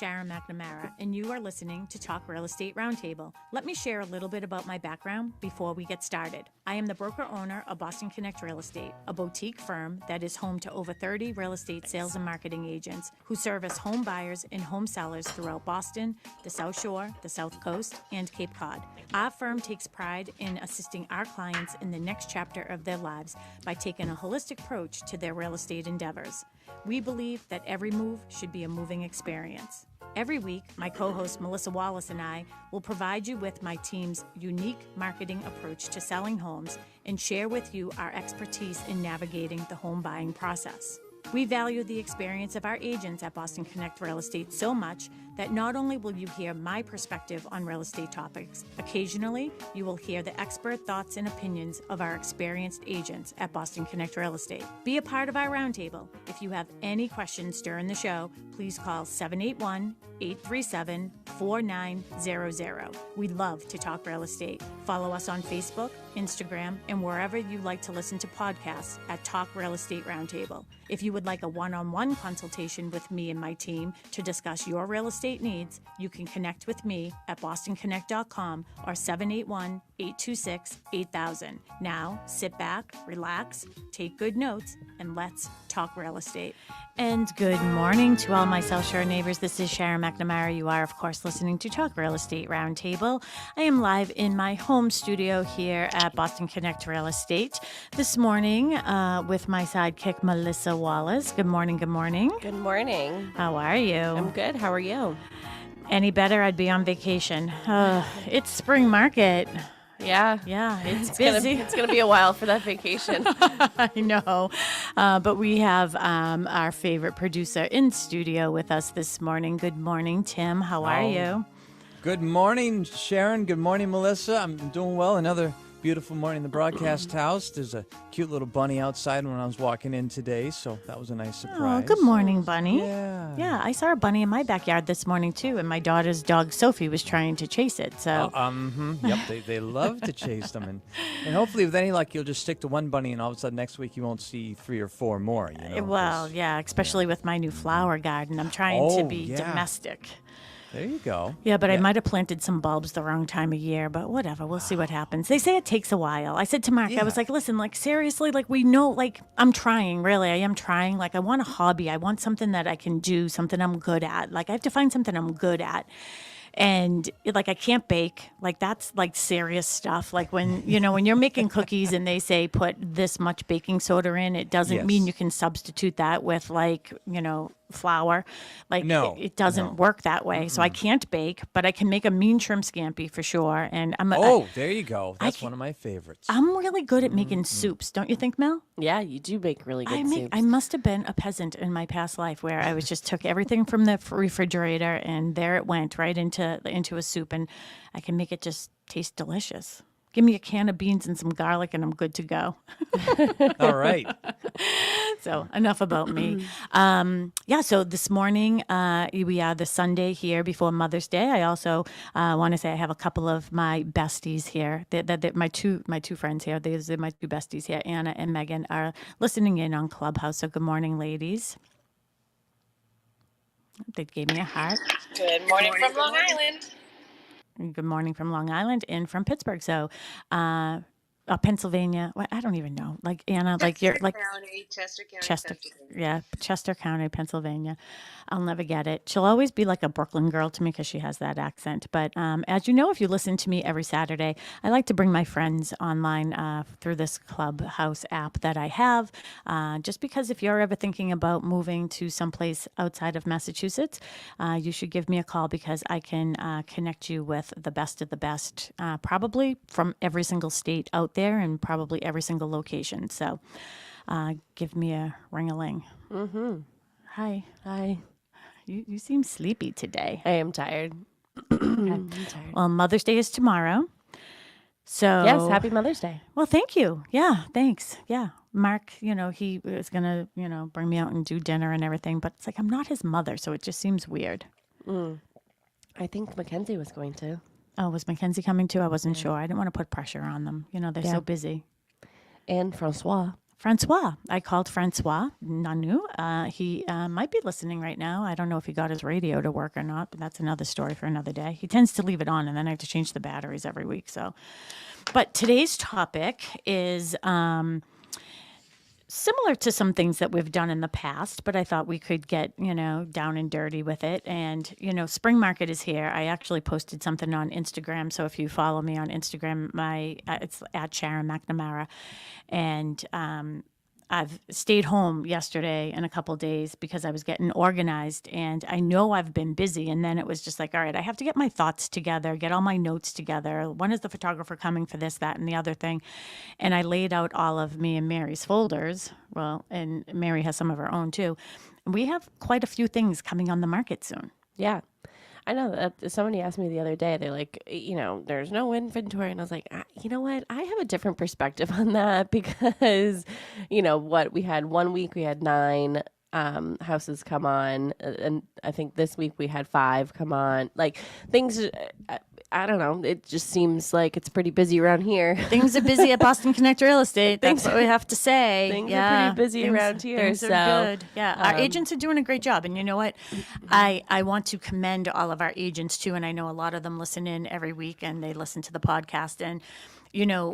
Sharon McNamara, and you are listening to Talk Real Estate Roundtable. Let me share a little bit about my background before we get started. I am the broker-owner of Boston Connect Real Estate, a boutique firm that is home to over 30 real estate sales and marketing agents who service home buyers and home sellers throughout Boston, the South Shore, the South Coast, and Cape Cod. Our firm takes pride in assisting our clients in the next chapter of their lives by taking a holistic approach to their real estate endeavors. We believe that every move should be a moving experience. Every week, my co-host Melissa Wallace and I will provide you with my team's unique marketing approach to selling homes and share with you our expertise in navigating the home buying process. We value the experience of our agents at Boston Connect Real Estate so much that not only will you hear my perspective on real estate topics, occasionally you will hear the expert thoughts and opinions of our experienced agents at Boston Connect Real Estate. Be a part of our roundtable. If you have any questions during the show, please call 781-837-4900. We'd love to talk real estate. Follow us on Facebook, Instagram, and wherever you like to listen to podcasts at Talk Real Estate Roundtable. If you would like a one-on-one consultation with me and my team to discuss your real estate needs, you can connect with me at bostonconnect.com or 781-826-8000. Now, sit back, relax, take good notes, and let's talk real estate. And good morning to all my South Shore neighbors. This is Sharon McNamara. You are, of course, listening to Talk Real Estate Roundtable. I am live in my home studio here at Boston Connect Real Estate this morning with my sidekick, Melissa Wallace. Good morning, good morning. Good morning. How are you? I'm good. How are you? Any better, I'd be on vacation. It's spring market. Yeah. Yeah, it's busy. It's going to be a while for that vacation. I know. But we have our favorite producer in studio with us this morning. Good morning, Tim. How are you? Good morning, Sharon. Good morning, Melissa. I'm doing well. Another beautiful morning in the broadcast house. There's a cute little bunny outside when I was walking in today, so that was a nice surprise. Oh, good morning, bunny. Yeah. Yeah, I saw a bunny in my backyard this morning, too, and my daughter's dog, Sophie, was trying to chase it. So, Yep, they love to chase them. And hopefully, with any luck, you'll just stick to one bunny, and all of a sudden next week you won't see 3 or 4 more. You know, well, yeah, especially with my new flower garden. I'm trying to be domestic. There you go. Yeah, but I might have planted some bulbs the wrong time of year, but whatever. We'll see what happens. They say it takes a while. I said to Mark, I was like, listen, like, seriously, like, we know, like, I'm trying, really. I am trying. Like, I want a hobby. I want something that I can do, something I'm good at. Like, I have to find something I'm good at. And like, I can't bake. Like, that's like serious stuff. Like when you're making cookies and they say put this much baking soda in, it doesn't mean you can substitute that with flour. Like it doesn't work that way. So I can't bake, but I can make a mean shrimp scampi for sure. And there you go. That's one of my favorites. I'm really good at making soups. Don't you think, Mel? Yeah, you do make really good soups. I must have been a peasant in my past life where I just took everything from the refrigerator and there it went right into a soup, and I can make it just taste delicious. Give me a can of beans and some garlic and I'm good to go. All right. So enough about me. So this morning, we are the Sunday here before Mother's Day. I also want to say I have a couple of my besties here. My two friends here. These are my two besties here. Anna and Megan are listening in on Clubhouse. So good morning, ladies. They gave me a heart. Good morning from Long Island. Good morning from Long Island and from Pittsburgh. So, Pennsylvania. Well, I don't even know. Like Anna, like you're like Chester County, Chester, Chester County, Pennsylvania. I'll never get it. She'll always be like a Brooklyn girl to me because she has that accent. But as you know, if you listen to me every Saturday, I like to bring my friends online through this Clubhouse app that I have. Just because if you're ever thinking about moving to someplace outside of Massachusetts, you should give me a call because I can connect you with the best of the best, probably from every single state out there and probably every single location. So give me a ring-a-ling. Mm-hmm. Hi. Hi. You seem sleepy today. I am tired. I'm tired. Well, Mother's Day is tomorrow. So yes, happy Mother's Day. Well, thank you. Yeah, thanks. Yeah. Mark, he was going to, bring me out and do dinner and everything, but it's like I'm not his mother, so it just seems weird. I think Mackenzie was going to. Oh, was Mackenzie coming too? I wasn't sure. I didn't want to put pressure on them. They're so busy. And Francois. Francois. I called Francois Nanu. He might be listening right now. I don't know if he got his radio to work or not, but that's another story for another day. He tends to leave it on, and then I have to change the batteries every week. So, but today's topic is similar to some things that we've done in the past, but I thought we could get, down and dirty with it. And, spring market is here. I actually posted something on Instagram. So if you follow me on Instagram, it's at Sharon McNamara. And I've stayed home yesterday and a couple of days because I was getting organized, and I know I've been busy. And then it was just like, all right, I have to get my thoughts together, get all my notes together. When is the photographer coming for this, that, and the other thing? And I laid out all of me and Mary's folders. Well, and Mary has some of her own too. We have quite a few things coming on the market soon. Yeah. I know that somebody asked me the other day, they're like, there's no inventory. And I was like, you know what? I have a different perspective on that because, what we had 1 week, we had 9 houses come on. And I think this week we had 5 come on. Like things, I don't know. It just seems like it's pretty busy around here. Things are busy at Boston Connect Real Estate. That's what we have to say. Things are pretty busy around here. Things are good. Yeah, our agents are doing a great job. And you know what? I want to commend all of our agents too. And I know a lot of them listen in every week and they listen to the podcast. And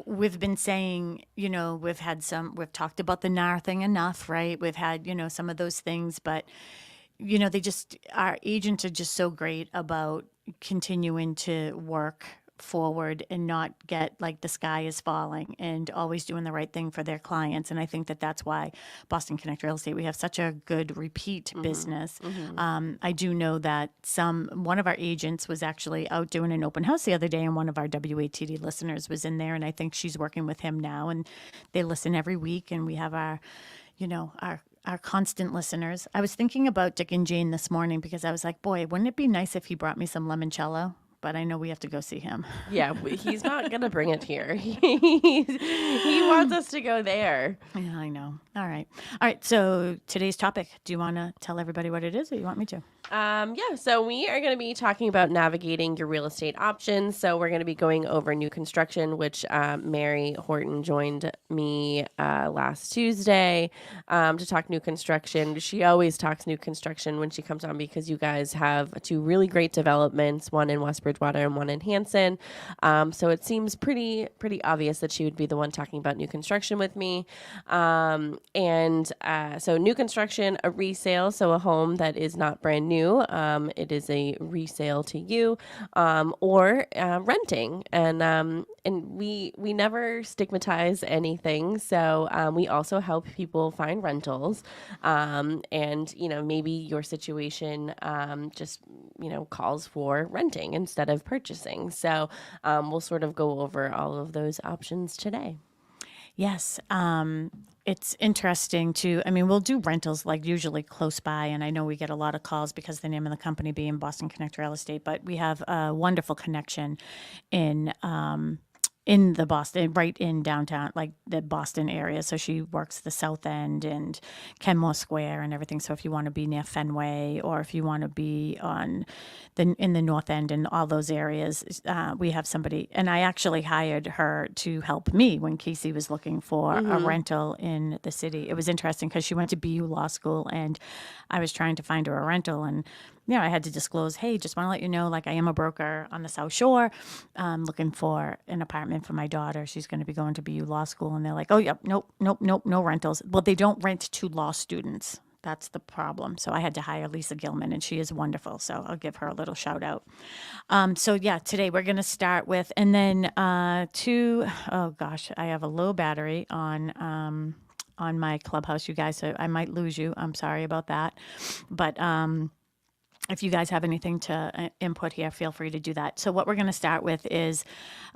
we've been saying, we've talked about the NAR thing enough, right? We've had, some of those things, but, our agents are just so great about continuing to work forward and not get like the sky is falling and always doing the right thing for their clients. And I think that that's why Boston Connect Real Estate, we have such a good repeat business. I do know that one of our agents was actually out doing an open house the other day, and one of our WATD listeners was in there, and I think she's working with him now, and they listen every week, and we have our constant listeners. I was thinking about Dick and Jane this morning because I was like, boy, wouldn't it be nice if he brought me some limoncello? But I know we have to go see him. Yeah, he's not going to bring it here. He wants us to go there. Yeah, I know. All right. So today's topic, do you want to tell everybody what it is, or you want me to? So we are going to be talking about navigating your real estate options. So we're going to be going over new construction, which Mary Horton joined me last Tuesday to talk new construction. She always talks new construction when she comes on because you guys have 2 really great developments, one in West Bridgewater and one in Hanson. So it seems pretty obvious that she would be the one talking about new construction with me. So new construction, a resale, so a home that is not brand new. It is a resale to you, or renting, and we never stigmatize anything. So we also help people find rentals, and maybe your situation just calls for renting instead of purchasing. So we'll sort of go over all of those options today. Yes. It's interesting we'll do rentals like usually close by, and I know we get a lot of calls because the name of the company being Boston Connect Real Estate, but we have a wonderful connection in the Boston, right in downtown, like the Boston area. So she works the South End and Kenmore Square and everything. So if you want to be near Fenway, or if you want to be in the North End and all those areas, we have somebody. And I actually hired her to help me when Casey was looking for a rental in the city. It was interesting because she went to BU Law School, and I was trying to find her a rental, and I had to disclose, hey, just want to let you know, like, I am a broker on the South Shore, looking for an apartment for my daughter. She's going to be going to BU Law School. And they're like, oh, yep, nope, no rentals. Well, they don't rent to law students. That's the problem. So I had to hire Lisa Gilman, and she is wonderful. So I'll give her a little shout out. Today we're going to start with, and then I have a low battery on my Clubhouse, you guys. So I might lose you. I'm sorry about that. But if you guys have anything to input here, feel free to do that. So what we're going to start with is,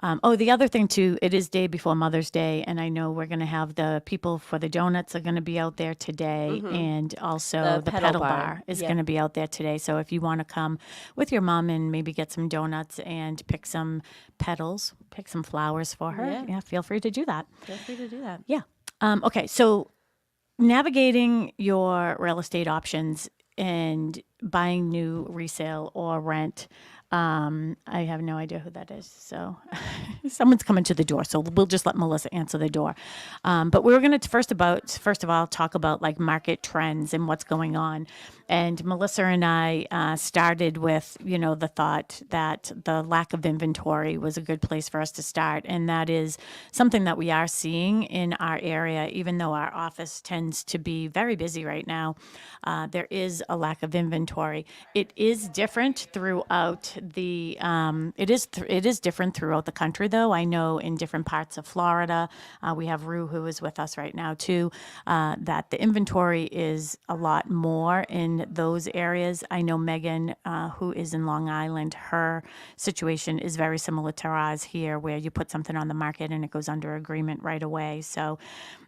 the other thing too, it is day before Mother's Day, and I know we're going to have the people for the donuts are going to be out there today, and also the pedal bar is going to be out there today. So if you want to come with your mom and maybe get some donuts and pick some petals, pick some flowers for her, feel free to do that. Yeah. Okay, so navigating your real estate options. And buying new, resale, or rent. I have no idea who that is. So someone's coming to the door. So we'll just let Melissa answer the door. But we were going to first of all, talk about like market trends and what's going on. And Melissa and I started with, the thought that the lack of inventory was a good place for us to start. And that is something that we are seeing in our area, even though our office tends to be very busy right now. There is a lack of inventory. It is different throughout it is different throughout the country, though. I know in different parts of Florida, we have Rue, who is with us right now too, that the inventory is a lot more in those areas. I know Megan, who is in Long Island, her situation is very similar to ours here, where you put something on the market and it goes under agreement right away. So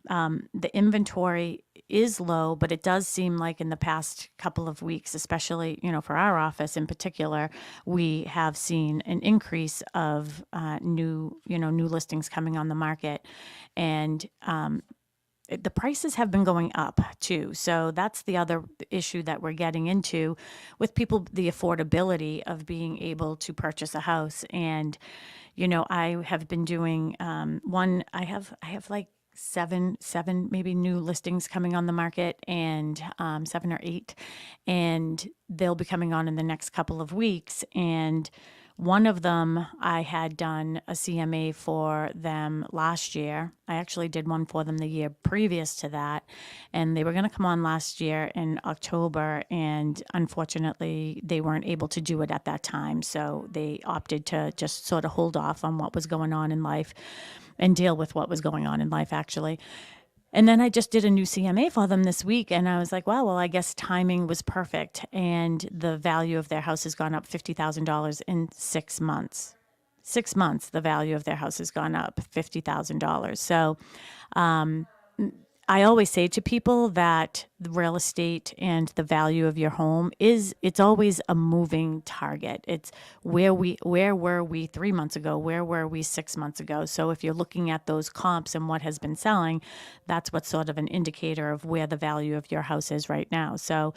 the inventory is low, but it does seem like in the past couple of weeks, especially, for our office in particular, we have seen an increase of new listings coming on the market. And the prices have been going up too. So that's the other issue that we're getting into with people, the affordability of being able to purchase a house. And, I have been doing I have like seven maybe new listings coming on the market, and 7 or 8, and they'll be coming on in the next couple of weeks. And one of them, I had done a CMA for them last year. I actually did one for them the year previous to that, and they were going to come on last year in October, and unfortunately they weren't able to do it at that time. So they opted to just sort of hold off on what was going on in life and deal with what was going on in life, actually. And then I just did a new CMA for them this week, and I was like, wow, well, I guess timing was perfect. And the value of their house has gone up $50,000 in 6 months. 6 months, the value of their house has gone up $50,000. So I always say to people that the real estate and the value of your home it's always a moving target. It's where were we 3 months ago? Where were we 6 months ago? So if you're looking at those comps and what has been selling, that's what's sort of an indicator of where the value of your house is right now. So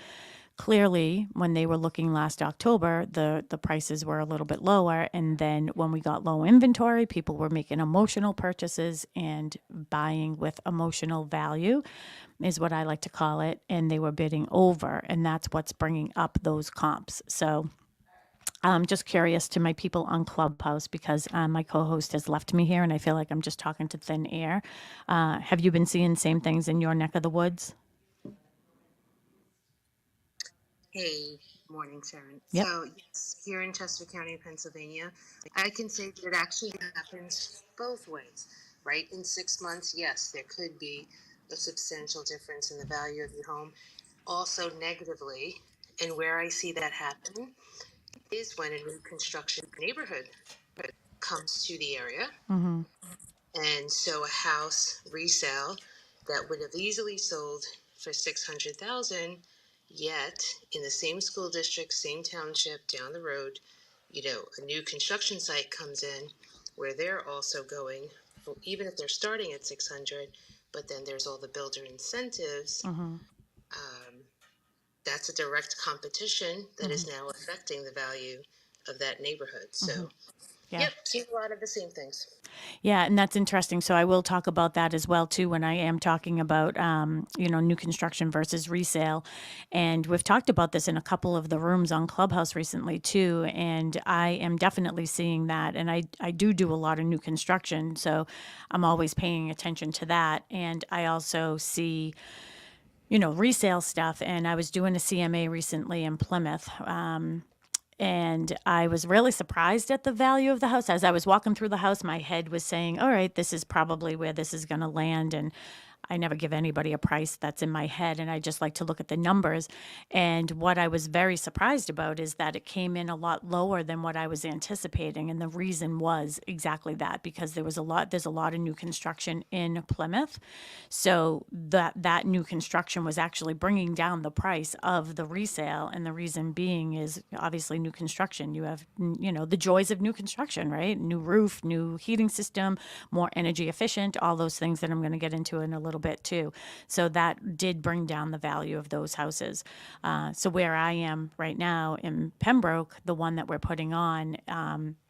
clearly, when they were looking last October, the prices were a little bit lower. And then when we got low inventory, people were making emotional purchases and buying with emotional value, is what I like to call it. And they were bidding over. And that's what's bringing up those comps. So I'm just curious to my people on Clubhouse, because my co-host has left me here and I feel like I'm just talking to thin air. Have you been seeing same things in your neck of the woods? Hey, morning, Sharon. Yep. So, yes, here in Chester County, Pennsylvania, I can say that it actually happens both ways, right? In 6 months, yes, there could be a substantial difference in the value of your home. Also, negatively, and where I see that happen is when a new construction neighborhood comes to the area. Mm-hmm. And so a house resale that would have easily sold for 600,000, yet in the same school district, same township down the road, a new construction site comes in where they're also going, even if they're starting at 600, but then there's all the builder incentives. Mm-hmm. That's a direct competition that is now affecting the value of that neighborhood. So, Yeah. yep, seen a lot of the same things. Yeah, and that's interesting. So I will talk about that as well too when I am talking about new construction versus resale. And we've talked about this in a couple of the rooms on Clubhouse recently too. And I am definitely seeing that. And I do a lot of new construction, so I'm always paying attention to that. And I also see resale stuff. And I was doing a CMA recently in Plymouth. And I was really surprised at the value of the house. As I was walking through the house, my head was saying, all right, this is probably where this is going to land. And I never give anybody a price that's in my head, and I just like to look at the numbers. And what I was very surprised about is that it came in a lot lower than what I was anticipating. And the reason was exactly that, because there's a lot of new construction in Plymouth. So that new construction was actually bringing down the price of the resale. And the reason being is obviously new construction. You have, the joys of new construction, right? New roof, new heating system, more energy efficient, all those things that I'm going to get into in a little little bit too. So that did bring down the value of those houses. So where I am right now in Pembroke, the one that we're putting on,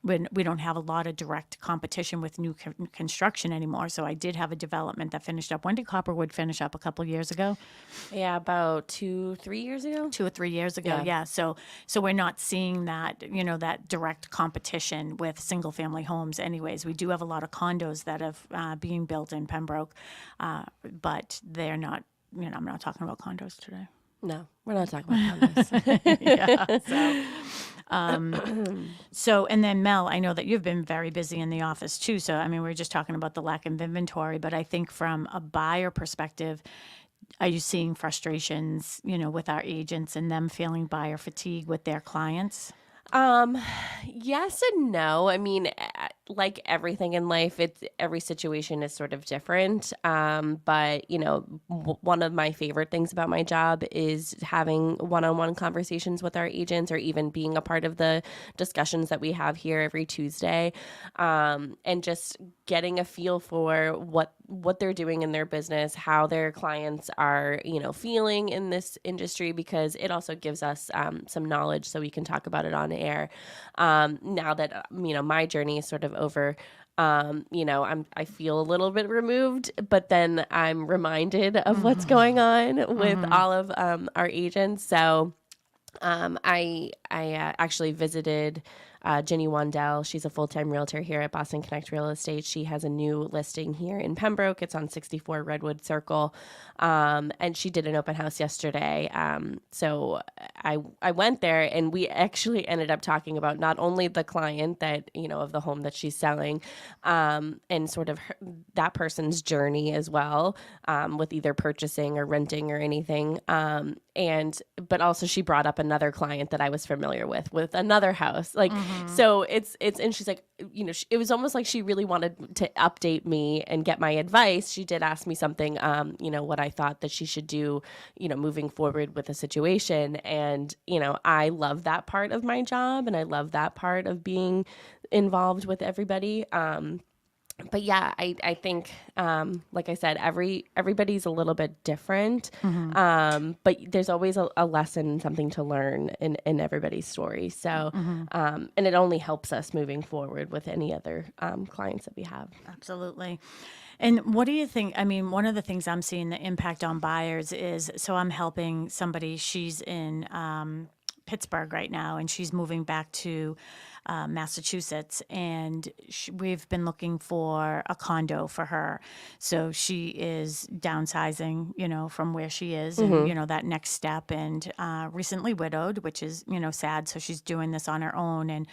we don't have a lot of direct competition with new construction anymore. So I did have a development that finished up. When did Copperwood finish up? A couple of years ago? Yeah, about 2-3 years ago. 2 or 3 years ago, yeah. So we're not seeing that, that direct competition with single family homes. Anyways, we do have a lot of condos that have being built in Pembroke, but they're not. I'm not talking about condos today. No, we're not talking about condos. So, and then Mel, I know that you've been very busy in the office too. So, I mean, we were just talking about the lack of inventory, but I think from a buyer perspective, are you seeing frustrations, with our agents and them feeling buyer fatigue with their clients? Yes and no. I mean, like everything in life, every situation is sort of different. But one of my favorite things about my job is having one-on-one conversations with our agents, or even being a part of the discussions that we have here every Tuesday, and just getting a feel for what they're doing in their business, how their clients are, feeling in this industry, because it also gives us some knowledge so we can talk about it on air. Now that, my journey is sort of over, I feel a little bit removed, but then I'm reminded of what's going on with all of our agents. So I actually visited Ginny Wandell. She's a full-time realtor here at Boston Connect Real Estate. She has a new listing here in Pembroke. It's on 64 Redwood Circle. And she did an open house yesterday. So I went there, and we actually ended up talking about not only the client that, of the home that she's selling, and sort of that person's journey as well, with either purchasing or renting or anything. But also she brought up another client that I was familiar with another house. So and she's like, it was almost like she really wanted to update me and get my advice. She did ask me something, what I thought that she should do, moving forward with a situation. And, I love that part of my job, and I love that part of being involved with everybody. But yeah, I think, like I said, everybody's a little bit different, but there's always a lesson, something to learn in everybody's story. So, and it only helps us moving forward with any other clients that we have. Absolutely. And what do you think? I mean, one of the things I'm seeing the impact on buyers is, so I'm helping somebody, she's in Pittsburgh right now, and she's moving back to Massachusetts, and we've been looking for a condo for her. So she is downsizing, from where she is, and that next step, and recently widowed, which is sad. So she's doing this on her own, and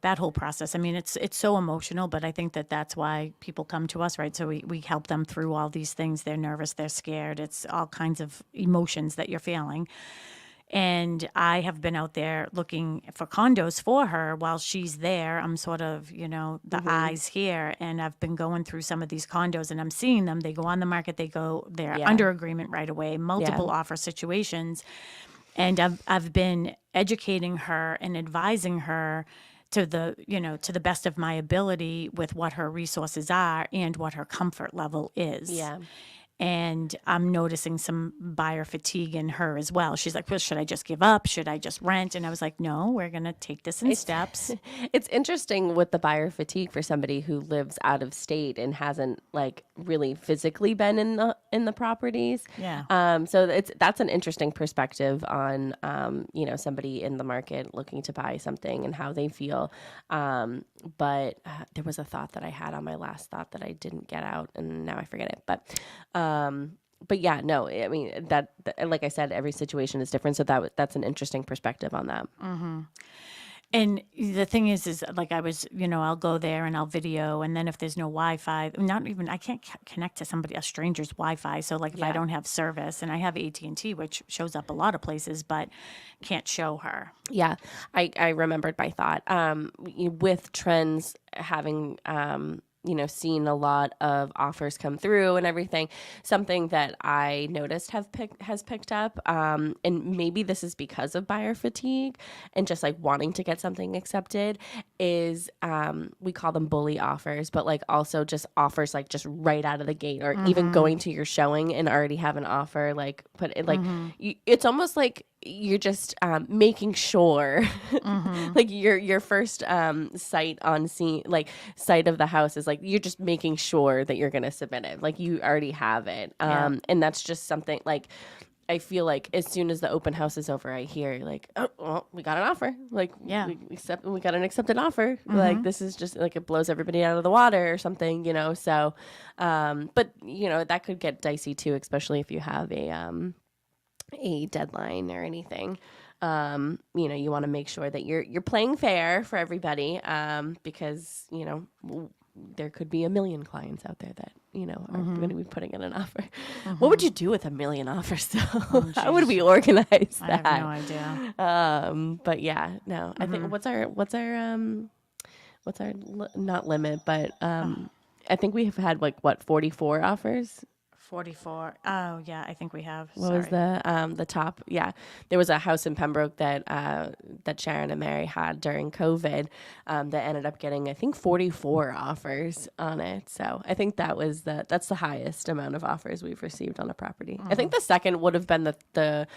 that whole process. I mean, it's so emotional, but I think that's why people come to us, right? So we help them through all these things. They're nervous, they're scared. It's all kinds of emotions that you're feeling. And I have been out there looking for condos for her while she's there. I'm sort of, the eyes here. And I've been going through some of these condos, and I'm seeing them. They go on the market. They're under agreement right away, multiple offer situations. And I've been educating her and advising her to the best of my ability with what her resources are and what her comfort level is. Yeah. And I'm noticing some buyer fatigue in her as well. She's like, well, should I just give up? Should I just rent? And I was like, no, we're going to take this in steps. It's interesting with the buyer fatigue for somebody who lives out of state and hasn't really physically been in the properties. Yeah. So that's an interesting perspective on, somebody in the market looking to buy something and how they feel. But there was a thought that I had on my last thought that I didn't get out, and now I forget it. But yeah, no, I mean that like I said, every situation is different. So that's an interesting perspective on that. Mm-hmm. And the thing is like I was, I'll go there and I'll video, and then if there's no Wi-Fi, I can't connect to a stranger's Wi-Fi. So if I don't have service, and I have AT&T, which shows up a lot of places, but can't show her. Yeah, I remembered my thought. With trends having seen a lot of offers come through and everything. Something that I noticed has picked up, and maybe this is because of buyer fatigue and just like wanting to get something accepted, is we call them bully offers, but like also just offers like just right out of the gate, or even going to your showing and already have an offer like put it like it's almost like you're just making sure like your first sight of the house is like you're just making sure that you're going to submit it, like you already have it. And that's just something like I feel like as soon as the open house is over, I hear like, oh, well, we got an offer. Like, we got an accepted offer. Like, this is just like it blows everybody out of the water or something, So, but that could get dicey too, especially if you have a deadline or anything. You want to make sure that you're playing fair for everybody, because there could be a million clients out there that are going to be putting in an offer. What would you do with a million offers though? How would we organize that? I have no idea. But yeah, no. I think what's our not limit, but I think we have had 44 offers. 44. Oh yeah, I think we have. What was the top? Yeah, there was a house in Pembroke that Sharon and Mary had during COVID that ended up getting, I think, 44 offers on it. So I think that's the highest amount of offers we've received on a property. I think the second would have been the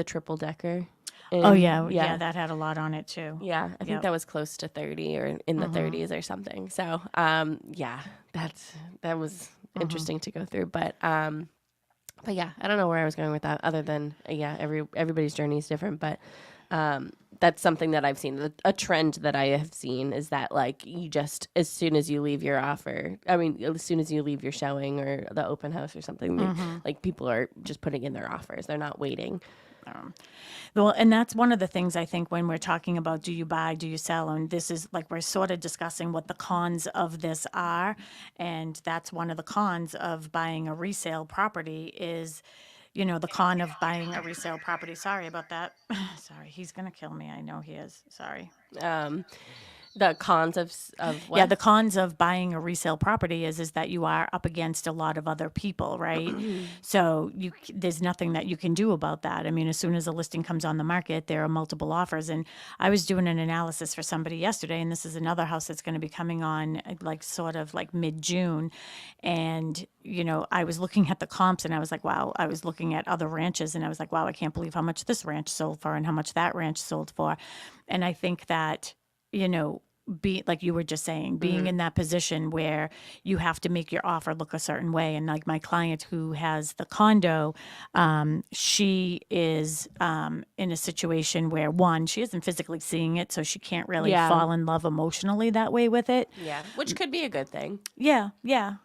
triple decker. Yeah, that had a lot on it too. Yeah, I think that was close to 30 or in the 30s or something. So that was interesting to go through, but yeah, I don't know where I was going with that, other than everybody's journey is different, but that's something that I've seen. A trend that I have seen is that like you just, as soon as you leave your as soon as you leave your showing or the open house or something, like people are just putting in their offers. They're not waiting. Well, and that's one of the things I think when we're talking about do you buy, do you sell, and this is like we're sort of discussing what the cons of this are, and that's one of the cons of buying a resale property is, the con of buying a resale property. Sorry about that. Sorry, he's gonna kill me. I know he is. Sorry. The cons of what? Yeah, the cons of buying a resale property is that you are up against a lot of other people, right? So there's nothing that you can do about that. I mean, as soon as a listing comes on the market, there are multiple offers. And I was doing an analysis for somebody yesterday, and this is another house that's going to be coming on like sort of like mid-June. And, I was looking at the comps and I was like, wow, I was looking at other ranches and I was like, wow, I can't believe how much this ranch sold for and how much that ranch sold for. And I think that, be like you were just saying, being in that position where you have to make your offer look a certain way. And like my client who has the condo, she is in a situation where she isn't physically seeing it, so she can't really fall in love emotionally that way with it. Yeah, which could be a good thing. Yeah,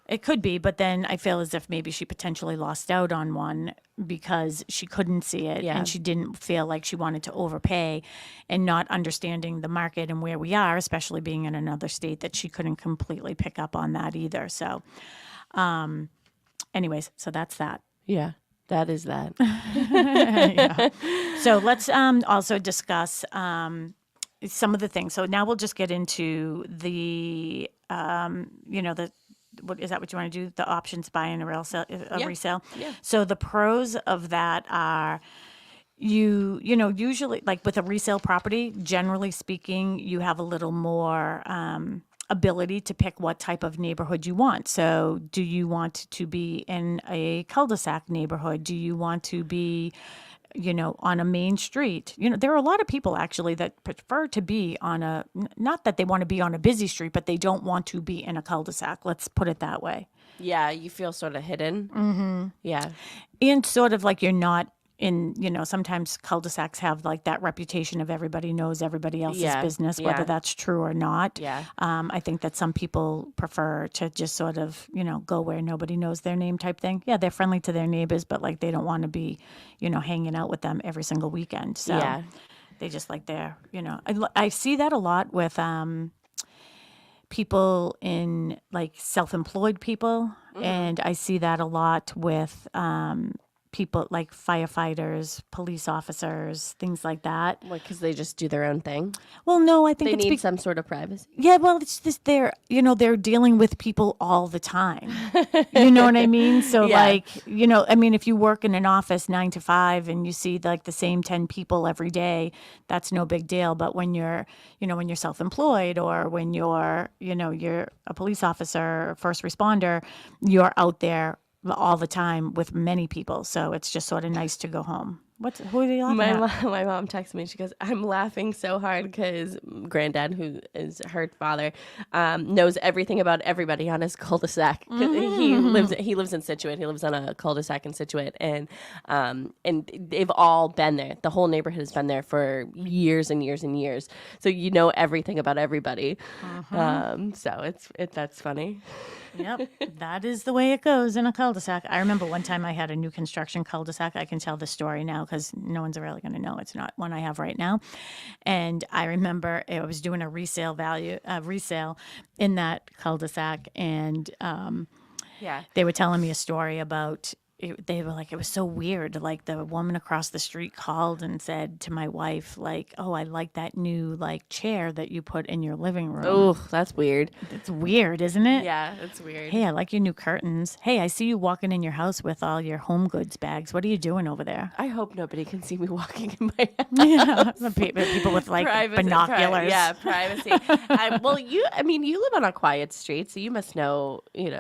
it could be. But then I feel as if maybe she potentially lost out on one because she couldn't see it and she didn't feel like she wanted to overpay, and not understanding the market and where we are, especially being in another state, that she couldn't completely pick up on that either. So anyways, so that's that. Yeah, that is that. So let's also discuss some of the things. So now we'll just get into the what is that? What you want to do? The options: buy and resale. Yeah. So the pros of that are, usually like with a resale property, generally speaking, you have a little more ability to pick what type of neighborhood you want. So do you want to be in a cul-de-sac neighborhood? Do you want to be on a main street? There are a lot of people actually that prefer to be on not that they want to be on a busy street, but they don't want to be in a cul-de-sac. Let's put it that way. Yeah, you feel sort of hidden. Yeah. And sort of like you're not in, sometimes cul-de-sacs have like that reputation of everybody knows everybody else's business, whether that's true or not. Yeah. I think that some people prefer to just sort of, go where nobody knows their name type thing. Yeah, they're friendly to their neighbors, but like they don't want to be, hanging out with them every single weekend. So they just like their, I see that a lot with people in like self-employed people. And I see that a lot with people like firefighters, police officers, things like that. Like, because they just do their own thing. Well, no, I think They it's need some sort of privacy. yeah, well, it's just they're dealing with people all the time. You know what I mean? So Yeah. like, I mean, if you work in an office 9 to 5 and you see like the same 10 people every day, that's no big deal. But when you're self-employed or when you're a police officer, or first responder, you're out there all the time with many people. So it's just sort of nice to go home. Who are they laughing at? My mom texted me. She goes, "I'm laughing so hard because Granddad, who is her father, knows everything about everybody on his cul-de-sac. He lives in Scituate. He lives on a cul-de-sac in Scituate, and they've all been there. The whole neighborhood has been there for years and years and years. So you know everything about everybody. So that's funny." Yep, that is the way it goes in a cul-de-sac. I remember one time I had a new construction cul-de-sac. I can tell the story now because no one's really going to know. It's not one I have right now. And I remember I was doing a resale in that cul-de-sac, and they were telling me a story about. They were like, it was so weird. Like the woman across the street called and said to my wife, like, "Oh, I like that new like chair that you put in your living room." Oh, that's weird. It's weird, isn't it? Yeah, it's weird. Hey, I like your new curtains. Hey, I see you walking in your house with all your home goods bags. What are you doing over there? I hope nobody can see me walking in my house. Yeah, people with like binoculars. Privacy. You live on a quiet street, so you must know, you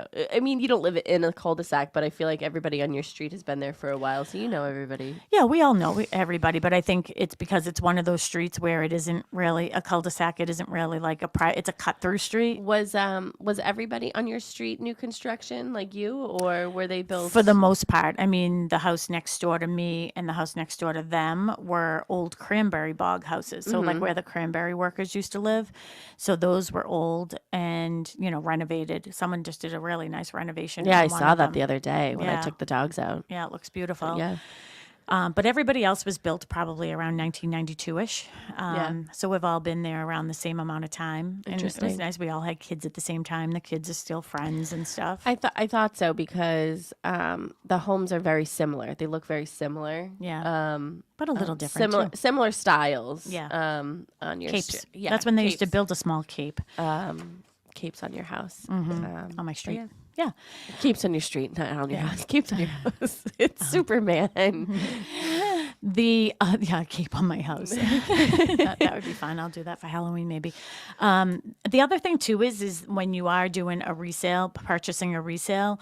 don't live in a cul-de-sac, but I feel like everybody on your street has been there for a while, so you know everybody. Yeah, we all know everybody, but I think it's because it's one of those streets where it isn't really a cul-de-sac. It isn't really like it's a cut-through street. Was everybody on your street new construction like you, or were they built? For the most part. I mean, the house next door to me and the house next door to them were old cranberry bog houses. So like where the cranberry workers used to live. So those were old and, renovated. Someone just did a really nice renovation. Yeah, I saw that the other day when I took the dogs out. Yeah, it looks beautiful. Yeah. But everybody else was built probably around 1992-ish. So we've all been there around the same amount of time. And it was nice. We all had kids at the same time. The kids are still friends and stuff. I thought so because the homes are very similar. They look very similar. Yeah. But a little different. Similar styles. Yeah. On your capes. Yeah, that's when they capes. used to build a small cape. Capes on your house. On my street. Yeah. Capes on your street, not on your house. Capes on your house. It's Superman. Cape on my house. that would be fun. I'll do that for Halloween maybe. The other thing too is when you are doing a resale, purchasing a resale,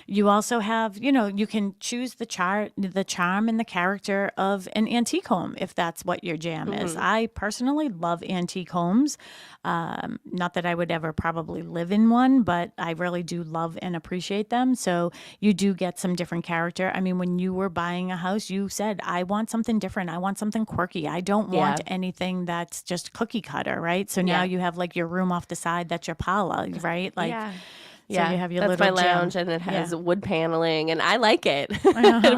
you also have, you can choose the charm and the character of an antique home if that's what your jam is. I personally love antique homes. Not that I would ever probably live in one, but I really do love and appreciate them. So you do get some different character. I mean, when you were buying a house, you said, I want something different. I want something quirky. I don't want anything that's just cookie cutter, right? So now you have like your room off the side, that's your parlor, right? Like. Yeah. So you have your that's little my lounge, and it has wood paneling, and I like it.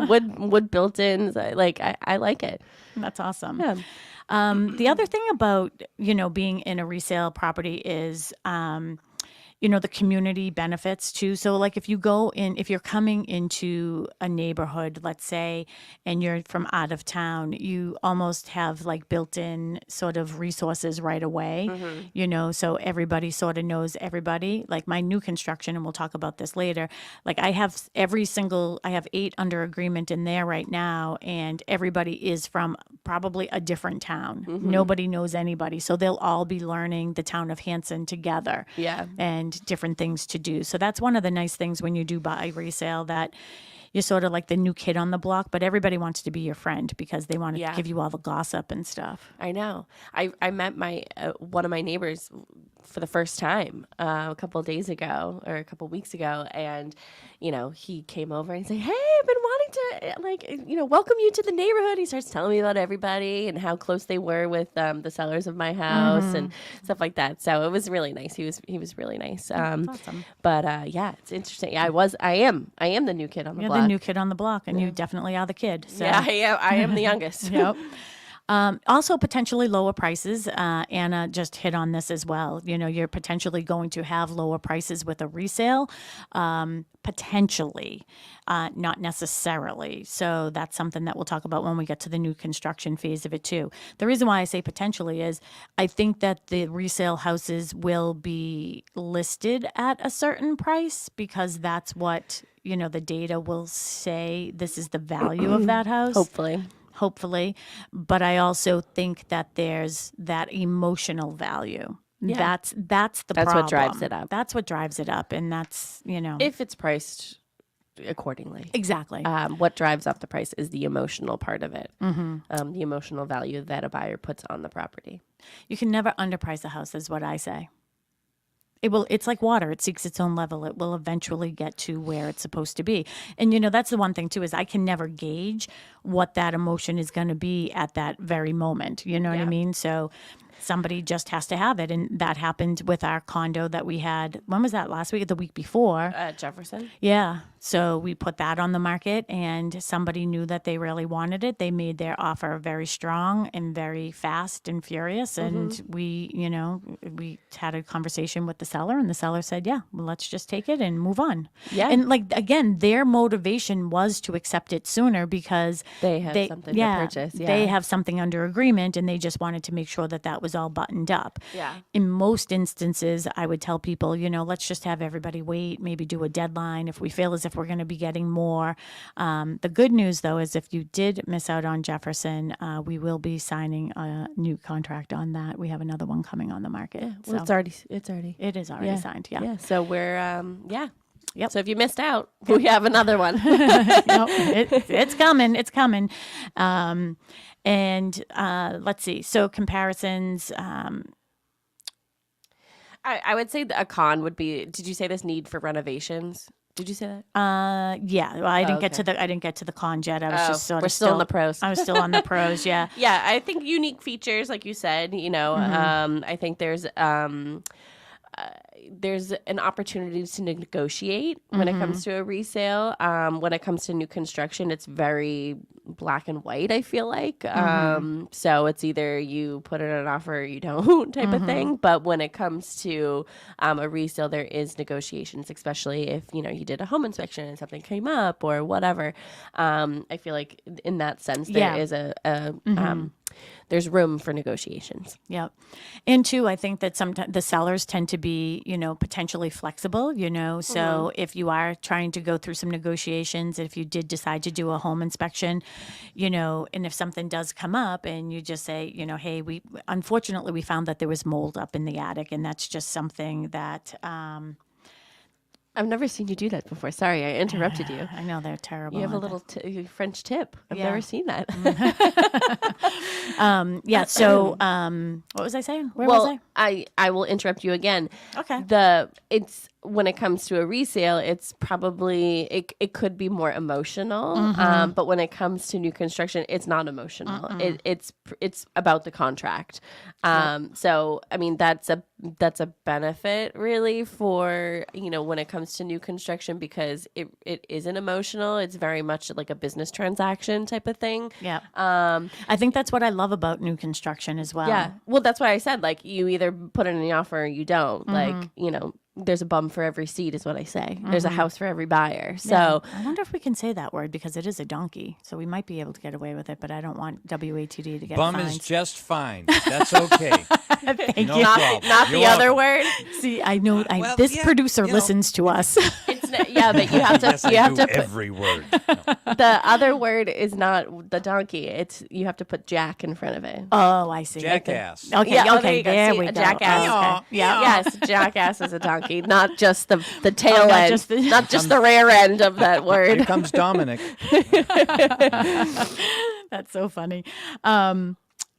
wood built-ins, I like it. That's awesome. Yeah. The other thing about being in a resale property is the community benefits too. So like if you're coming into a neighborhood, let's say, and you're from out of town, you almost have like built-in sort of resources right away, so everybody sort of knows everybody. Like my new construction, and we'll talk about this later, like I have 8 under agreement in there right now, and everybody is from probably a different town. Nobody knows anybody. So they'll all be learning the town of Hanson together. Yeah. And different things to do. So that's one of the nice things when you do buy resale, that you're sort of like the new kid on the block, but everybody wants to be your friend because they want to give you all the gossip and stuff. I know. I met one of my neighbors for the first time a couple of days ago or a couple of weeks ago, and he came over and said, "Hey, I've been wanting to welcome you to the neighborhood." He starts telling me about everybody and how close they were with the sellers of my house and stuff like that. So it was really nice. He was really nice. That's awesome. But it's interesting. Yeah, I am the new kid on the block. You're the new kid on the block, and you definitely are the kid. So. Yeah, I am the youngest. Yep. Also, potentially lower prices. Anna just hit on this as well. You're potentially going to have lower prices with a resale, potentially, not necessarily. So that's something that we'll talk about when we get to the new construction phase of it too. The reason why I say potentially is I think that the resale houses will be listed at a certain price because that's what, the data will say this is the value of that house. Hopefully. But I also think that there's that emotional value. Yeah. That's the problem. That's what drives it up. That's what drives it up. And that's, if it's priced accordingly. Exactly. What drives up the price is the emotional part of it. The emotional value that a buyer puts on the property. You can never underprice a house, is what I say. It's like water. It seeks its own level. It will eventually get to where it's supposed to be. And, that's the one thing, too, is I can never gauge what that emotion is going to be at that very moment. You know what I mean? So somebody just has to have it. And that happened with our condo that we had. When was that? Last week or the week before? Jefferson. Yeah. So we put that on the market and somebody knew that they really wanted it. They made their offer very strong and very fast and furious. And we had a conversation with the seller and the seller said, yeah, well, let's just take it and move on. Yeah. And again, their motivation was to accept it sooner because they have something to purchase. Yeah. They have something under agreement and they just wanted to make sure that was all buttoned up. Yeah. In most instances, I would tell people, let's just have everybody wait, maybe do a deadline if we feel as if we're going to be getting more. The good news, though, is if you did miss out on Jefferson, we will be signing a new contract on that. We have another one coming on the market. Yeah. Well, so it is already signed. Yeah. Yeah. So we're Yep. So if you missed out, we have another one. It's coming. It's coming. And let's see. So comparisons. I would say a con would be. Did you say this need for renovations? Did you say that? Yeah. Well, I didn't get to the con yet. I was just sort of still in the pros. I was still on the pros. Yeah. Yeah. I think unique features, like you said. I think there's an opportunity to negotiate when it comes to a resale. When it comes to new construction, it's very black and white, I feel like. So it's either you put in an offer or you don't type of thing. But when it comes to a resale, there is negotiations, especially if, you did a home inspection and something came up or whatever. I feel like in that sense, there is there's room for negotiations. Yeah. And two, I think that sometimes the sellers tend to be, potentially flexible, so if you are trying to go through some negotiations, if you did decide to do a home inspection, and if something does come up and you just say, hey, unfortunately we found that there was mold up in the attic and that's just something that, I've never seen you do that before. Sorry, I interrupted you. I know, they're terrible. You have a little French tip. I've never seen that. So what was I saying? Where was I? I will interrupt you again. Okay. When it comes to a resale, it's probably it could be more emotional. But when it comes to new construction, it's not emotional. It's about the contract. So I mean that's a benefit really for when it comes to new construction because it isn't emotional. It's very much like a business transaction type of thing. Yeah. I think that's what I love about new construction as well. Yeah. Well, that's why I said you either put in an offer or you don't. There's a bum for every seat is what I say. There's a house for every buyer. So I wonder if we can say that word because it is a donkey. So we might be able to get away with it, but I don't want WATD to get bum fines. Is just fine. That's okay. Thank you. Not You're the other welcome. word. See, I know this producer listens to us. But you have to Yes, I do every word. No. the other word is not the donkey. It's you have to put Jack in front of it. Oh, I see. Jackass. Okay, Yeah, okay, there we go. Jackass. Okay. Yeah. Yes, jackass is a donkey, not just the tail not end, just just the rear end of that word. Here comes Dominic. That's so funny.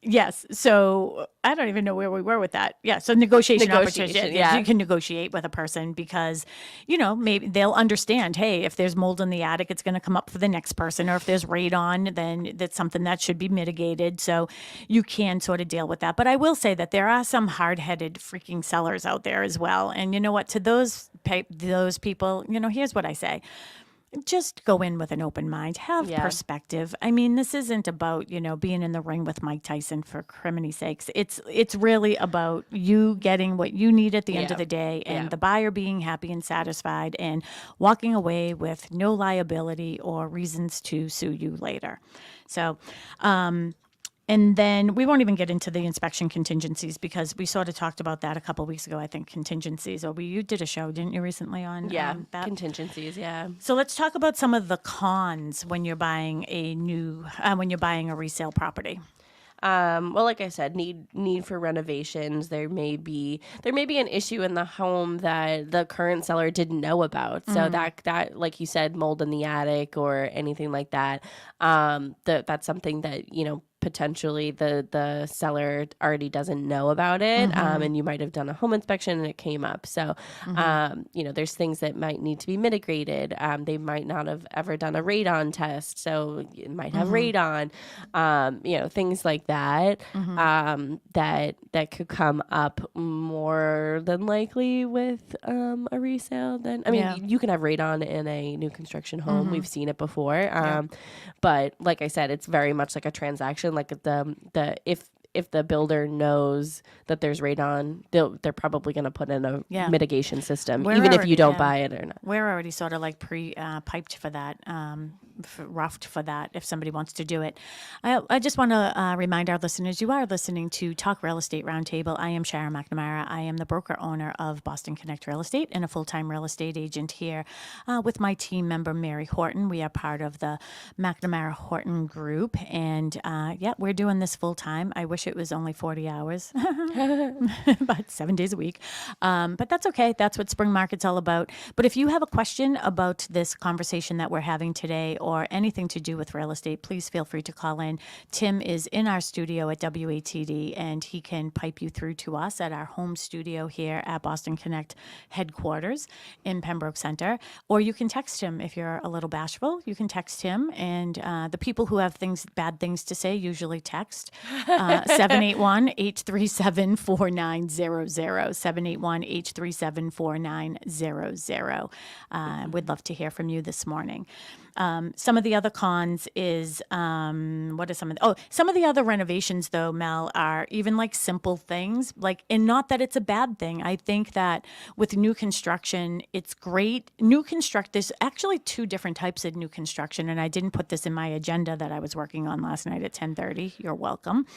Yes. So I don't even know where we were with that. Yeah. So negotiation opportunity. Yeah. You can negotiate with a person because, maybe they'll understand, hey, if there's mold in the attic, it's going to come up for the next person. Or if there's radon, then that's something that should be mitigated. So you can sort of deal with that. But I will say that there are some hard-headed freaking sellers out there as well. And you know what? To those people, here's what I say. just go in with an open mind, have perspective. I mean, this isn't about, being in the ring with Mike Tyson for criminy sakes. It's really about you getting what you need at the end of the day and the buyer being happy and satisfied and walking away with no liability or reasons to sue you later. So, and then we won't even get into the inspection contingencies because we sort of talked about that a couple of weeks ago, I think, contingencies. Or you did a show, didn't you, recently on that? Contingencies, yeah. So let's talk about some of the cons when you're buying when you're buying a resale property. Well, like I said, need for renovations. There may be an issue in the home that the current seller didn't know about. So that like you said, mold in the attic or anything like that. That's something that, potentially the seller already doesn't know about it. And you might have done a home inspection and it came up. So, there's things that might need to be mitigated. They might not have ever done a radon test. So it might have radon, things like that, that could come up more than likely with a resale. You can have radon in a new construction home. We've seen it before. But like I said, it's very much like a transaction. Like if the builder knows that there's radon, they're probably going to put in a mitigation system, even if you don't buy it or not. We're already sort of like piped for that, roughed for that if somebody wants to do it. I just want to remind our listeners, you are listening to Talk Real Estate Roundtable. I am Sharon McNamara. I am the broker owner of Boston Connect Real Estate and a full-time real estate agent here with my team member, Mary Horton. We are part of the McNamara Horton group. And we're doing this full-time. I wish it was only 40 hours, about 7 days a week. But that's okay. That's what spring market's all about. But if you have a question about this conversation that we're having today or anything to do with real estate, please feel free to call in. Tim is in our studio at WATD, and he can pipe you through to us at our home studio here at Boston Connect headquarters in Pembroke Center. Or you can text him if you're a little bashful. You can text him, and the people who have bad things to say usually text 781-837-4900, 781-837-4900. We'd love to hear from you this morning. Some of the other cons is, some of the other renovations though, Mel, are even like simple things, and not that it's a bad thing. I think that with new construction, it's great. There's actually two different types of new construction, and I didn't put this in my agenda that I was working on last night at 10:30. You're welcome.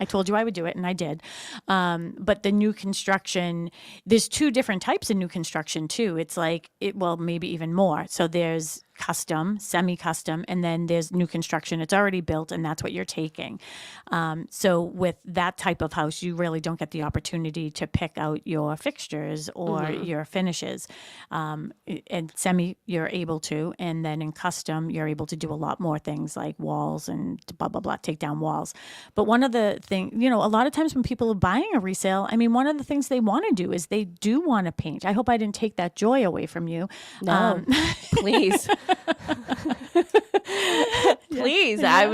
I told you I would do it, and I did. But the new construction, there's two different types of new construction, too. It's maybe even more. So there's custom, semi-custom, and then there's new construction. It's already built, and that's what you're taking. So with that type of house, you really don't get the opportunity to pick out your fixtures or your finishes. And semi, you're able to, and then in custom, you're able to do a lot more things like walls and blah, blah, blah, take down walls. But one of the things, a lot of times when people are buying a resale, one of the things they want to do is they do want to paint. I hope I didn't take that joy away from you. No, please. Please. I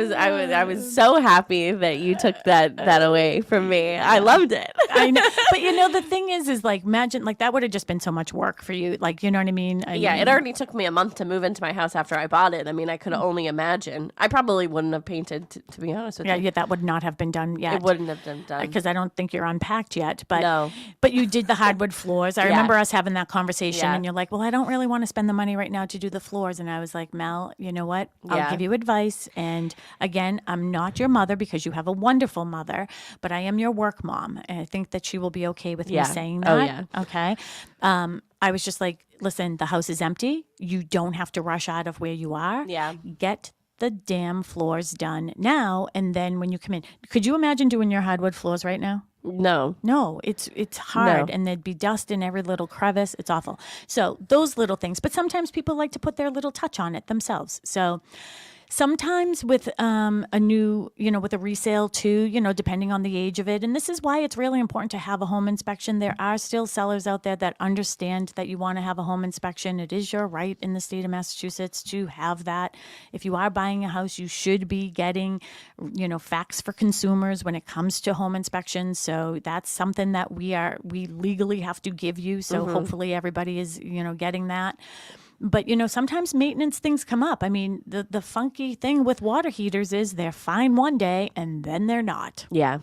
was so happy that you took that away from me. I loved it. I know. But the thing is imagine that would have just been so much work for you. You know what I mean? It already took me a month to move into my house after I bought it. I could only imagine. I probably wouldn't have painted, to be honest with you. Yeah, that would not have been done yet. It wouldn't have been done. Because I don't think you're unpacked yet. But no. But you did the hardwood floors. I remember us having that conversation, and you're like, well, I don't really want to spend the money right now to do the floors. And I was like, Mel, you know what? I'll give you advice. And again, I'm not your mother because you have a wonderful mother, but I am your work mom. And I think that she will be okay with me saying that. Oh, yeah. Okay. I was just like, listen, the house is empty. You don't have to rush out of where you are. Yeah. Get the damn floors done now. And then when you come in, could you imagine doing your hardwood floors right now? No, it's hard, and there'd be dust in every little crevice. It's awful. So those little things, but sometimes people like to put their little touch on it themselves. So sometimes with a new, with a resale too, depending on the age of it. And this is why it's really important to have a home inspection. There are still sellers out there that understand that you want to have a home inspection. It is your right in the state of Massachusetts to have that. If you are buying a house, you should be getting, facts for consumers when it comes to home inspections. So that's something that we legally have to give you. So hopefully everybody is, getting that. But, sometimes maintenance things come up. I mean, the funky thing with water heaters is they're fine one day and then they're not, Yeah.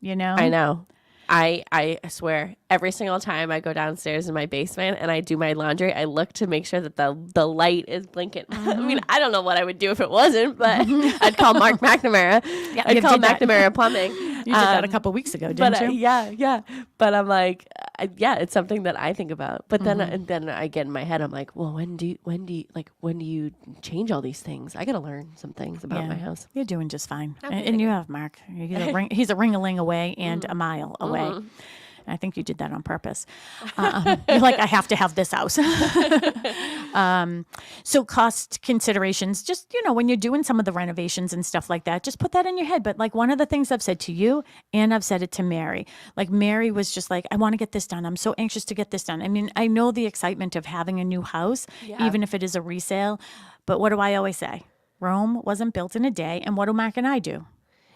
I know. I swear every single time I go downstairs in my basement and I do my laundry, I look to make sure that the light is blinking. I mean, I don't know what I would do if it wasn't, but I'd call Mark McNamara. Yeah, I'd call McNamara Plumbing. You did that a couple weeks ago, didn't you? Yeah. But I'm like, it's something that I think about. But then I get in my head, I'm like, well, when do you change all these things? I got to learn some things about my house. You're doing just fine. And you have Mark. He's a ring-a-ling away and a mile away. I think you did that on purpose. You're like, I have to have this house. So cost considerations, just, when you're doing some of the renovations and stuff like that, just put that in your head. But like one of the things I've said to you, and I've said it to Mary, like Mary was just like, I want to get this done. I'm so anxious to get this done. I mean, I know the excitement of having a new house, even if it is a resale. But what do I always say? Rome wasn't built in a day. And what do Mark and I do?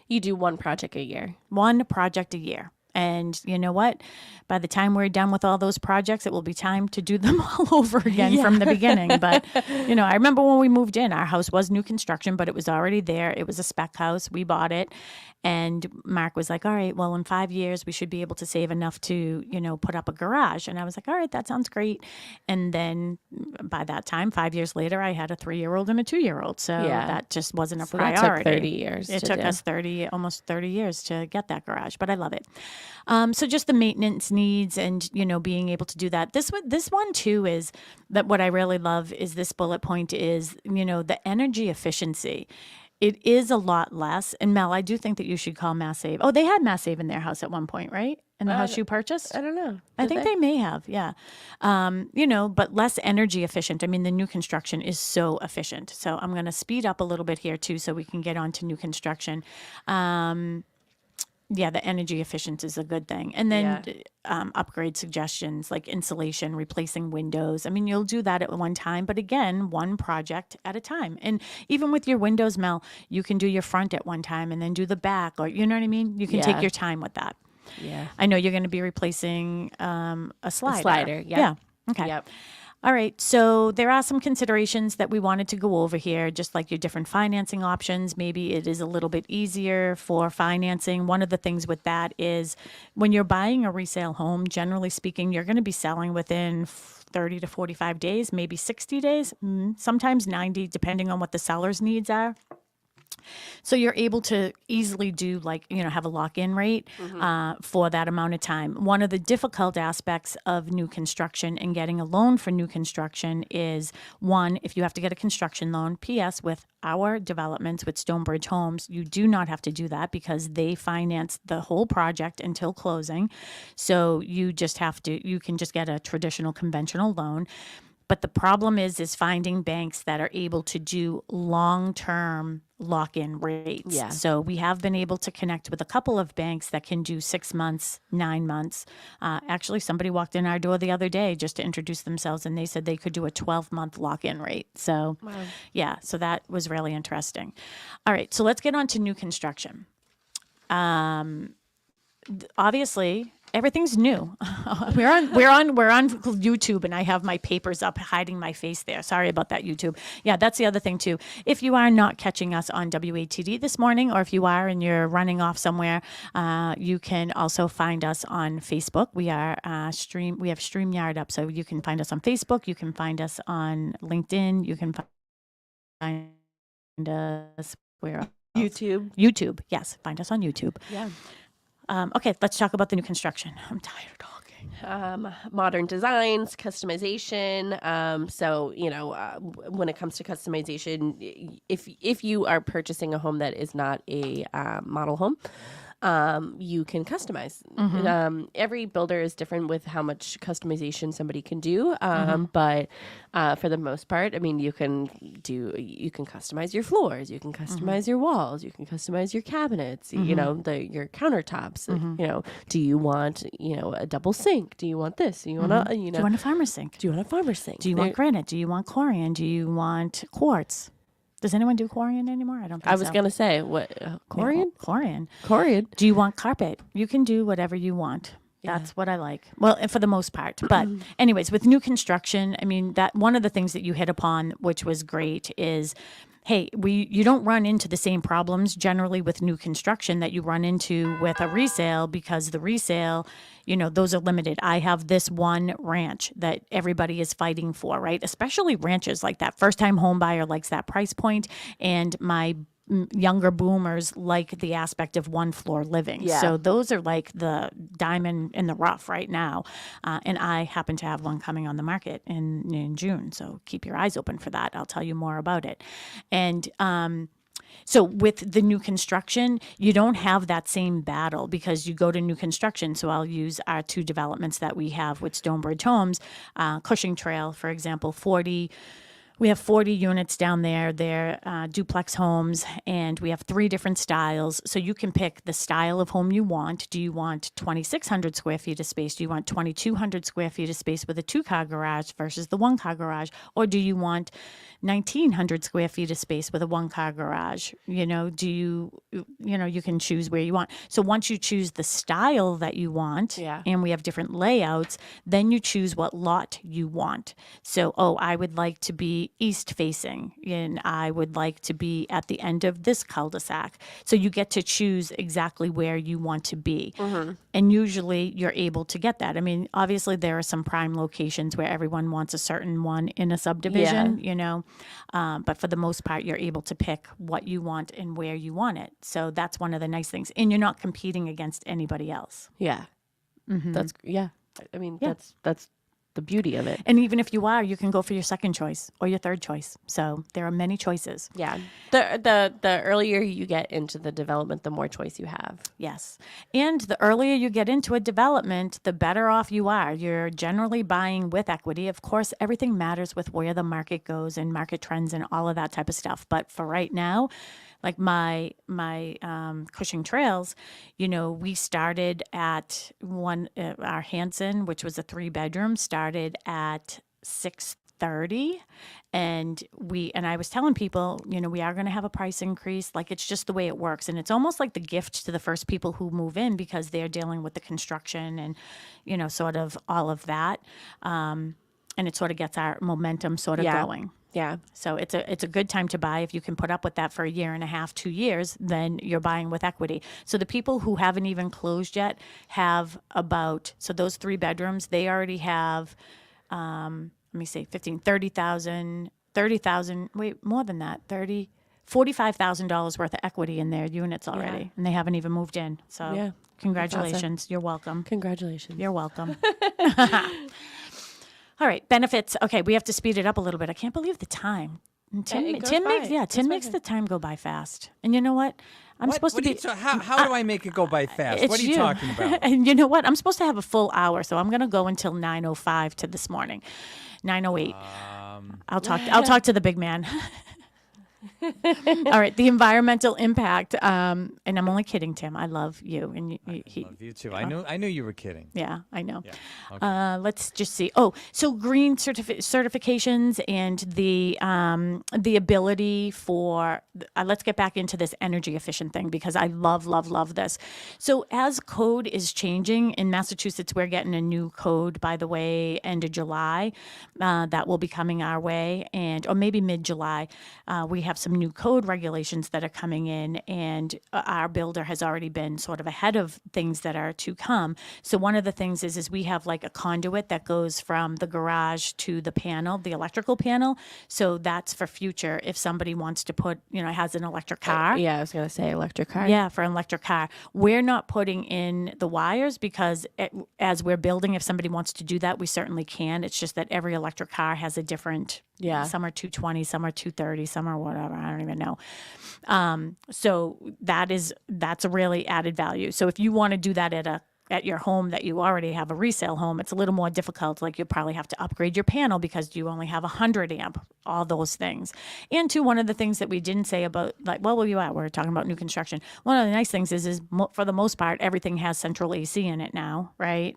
You do one project a year. One project a year. And you know what? By the time we're done with all those projects, it will be time to do them all over again from the beginning. But, I remember when we moved in, our house was new construction, but it was already there. It was a spec house. We bought it. And Mark was like, all right, well, in 5 years, we should be able to save enough to, put up a garage. And I was like, all right, that sounds great. And then by that time, 5 years later, I had a 3-year-old and a 2-year-old. So that just wasn't a priority. That took 30 years. It took us almost 30 years to get that garage, but I love it. So just the maintenance needs and, being able to do that. This one too is that what I really love is this bullet point is, the energy efficiency. It is a lot less. And Mel, I do think that you should call Mass Save. Oh, they had Mass Save in their house at one point, right? In the house you purchased? I don't know. I think they may have, yeah. But less energy efficient. I mean, the new construction is so efficient. So I'm going to speed up a little bit here too so we can get on to new construction. The energy efficiency is a good thing. And then upgrade suggestions like insulation, replacing windows. I mean, you'll do that at one time, but again, one project at a time. And even with your windows, Mel, you can do your front at one time and then do the back, or you know what I mean? You can take your time with that. Yeah. I know you're going to be replacing a slider. A slider, yeah. Okay. Yep. All right. So there are some considerations that we wanted to go over here, just like your different financing options. Maybe it is a little bit easier for financing. One of the things with that is when you're buying a resale home, generally speaking, you're going to be selling within 30 to 45 days, maybe 60 days, sometimes 90, depending on what the seller's needs are. So you're able to easily do have a lock-in rate for that amount of time. One of the difficult aspects of new construction and getting a loan for new construction is, one, if you have to get a construction loan, P.S. with our developments with Stonebridge Homes, you do not have to do that because they finance the whole project until closing. So you can just get a traditional conventional loan. But the problem is finding banks that are able to do long-term lock-in rates. Yeah. So we have been able to connect with a couple of banks that can do 6 months, 9 months. Actually, somebody walked in our door the other day just to introduce themselves, and they said they could do a 12-month lock-in rate. So, so that was really interesting. All right, so let's get on to new construction. Obviously, everything's new. We're on YouTube, and I have my papers up hiding my face there. Sorry about that, YouTube. Yeah, that's the other thing too. If you are not catching us on WATD this morning, or if you are and you're running off somewhere, you can also find us on Facebook. We are we have StreamYard up, so you can find us on Facebook. You can find us on LinkedIn. You can find us where else? YouTube. Yes, find us on YouTube. Yeah. Okay, let's talk about the new construction. I'm tired of talking. Modern designs, customization. When it comes to customization, if you are purchasing a home that is not a model home, you can customize. Every builder is different with how much customization somebody can do. But for the most part, I mean, you can customize your floors, you can customize your walls, you can customize your cabinets, your countertops. Do you want, a double sink? Do you want this? Do you want do you want a farmer's sink? Do you want a farmer's sink? Do you want granite? Do you want chlorine? Do you want quartz? Does anyone do chlorine anymore? I don't think so. I was going to say, what, chlorine? Chlorine. Chlorine. Do you want carpet? You can do whatever you want. That's what I like. Well, and for the most part. But anyways, with new construction, I mean, that one of the things that you hit upon, which was great, is hey, you don't run into the same problems generally with new construction that you run into with a resale, because the resale, those are limited. I have this one ranch that everybody is fighting for, right? Especially ranches like that. First time home buyer likes that price point, and my younger boomers like the aspect of one floor living. Yeah. So those are like the diamond in the rough right now. And I happen to have one coming on the market in June. So keep your eyes open for that. I'll tell you more about it. And, so with the new construction, you don't have that same battle because you go to new construction. So I'll use our two developments that we have with Stonebridge Homes, Cushing Trail, for example, we have 40 units down there. They're duplex homes, and we have 3 different styles. So you can pick the style of home you want. Do you want 2,600 square feet of space? Do you want 2,200 square feet of space with a 2-car garage versus the 1-car garage? Or do you want 1,900 square feet of space with a 1-car garage? You can choose where you want. So once you choose the style that you want, and we have different layouts, then you choose what lot you want. So, I would like to be east facing, and I would like to be at the end of this cul-de-sac. So you get to choose exactly where you want to be. And usually you're able to get that. I mean, obviously there are some prime locations where everyone wants a certain one in a subdivision, but for the most part, you're able to pick what you want and where you want it. So that's one of the nice things. And you're not competing against anybody else. Yeah. That's, I mean, that's the beauty of it. And even if you are, you can go for your second choice or your third choice. So there are many choices. Yeah. The earlier you get into the development, the more choice you have. Yes. And the earlier you get into a development, the better off you are. You're generally buying with equity. Of course, everything matters with where the market goes and market trends and all of that type of stuff. But for right now, like my Cushing Trails, we started at our Hanson, which was a 3-bedroom, started at $630, and I was telling people, we are going to have a price increase. Like, it's just the way it works, and it's almost like the gift to the first people who move in because they're dealing with the construction and sort of all of that, and it sort of gets our momentum sort of going. Yeah. So it's a good time to buy. If you can put up with that for a year and a half, 2 years, then you're buying with equity. So the people who haven't even closed yet have so those 3 bedrooms, they already have, let me say 15, 30,000, wait, more than that, $45,000 worth of equity in their units already. And they haven't even moved in. So congratulations. Awesome. You're welcome. Congratulations. You're welcome. All right, benefits. Okay, we have to speed it up a little bit. I can't believe the time. Tim makes the time go by fast. And you know what? I'm supposed to be. How do I make it go by fast? What are you talking about? And you know what? I'm supposed to have a full hour, so I'm going to go until 9:05 to this morning. 9:08. I'll talk to the big man. All right, the environmental impact, and I'm only kidding, Tim. I love you, and I love you too. I knew you were kidding. Yeah, I know. Yeah. Okay. Let's just see. So green certifications and the ability for. Let's get back into this energy efficient thing because I love this. So as code is changing in Massachusetts, we're getting a new code, by the way, end of July. That will be coming our way, or maybe mid-July. We have some new code regulations that are coming in, and our builder has already been sort of ahead of things that are to come. So one of the things is we have like a conduit that goes from the garage to the panel, the electrical panel. So that's for future if somebody wants to put, has an electric car. Yeah, I was going to say electric car. Yeah, for an electric car. We're not putting in the wires because as we're building, if somebody wants to do that, we certainly can. It's just that every electric car has a different. Yeah. Some are 220, some are 230, some are whatever. I don't even know. So that's a really added value. So if you want to do that at your home that you already have a resale home, it's a little more difficult. Like you'll probably have to upgrade your panel because you only have 100 amp, all those things. And one of the things that we didn't say about we're talking about new construction. One of the nice things is for the most part, everything has central AC in it now, right?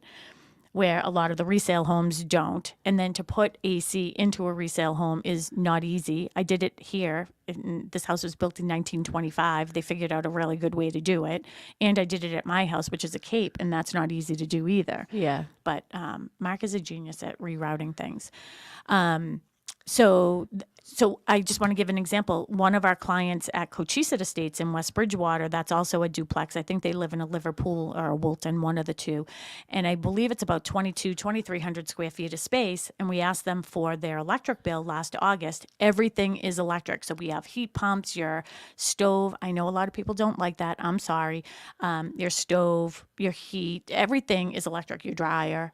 where a lot of the resale homes don't. And then to put AC into a resale home is not easy. I did it here. This house was built in 1925. They figured out a really good way to do it. And I did it at my house, which is a Cape, and that's not easy to do either. Yeah. But Mark is a genius at rerouting things. So I just want to give an example. One of our clients at Cochise Estates in West Bridgewater, that's also a duplex. I think they live in a Liverpool or a Woolton, one of the two. And I believe it's about 2,300 square feet of space. And we asked them for their electric bill last August. Everything is electric. So we have heat pumps, your stove. I know a lot of people don't like that. I'm sorry. Your stove, your heat, everything is electric, your dryer.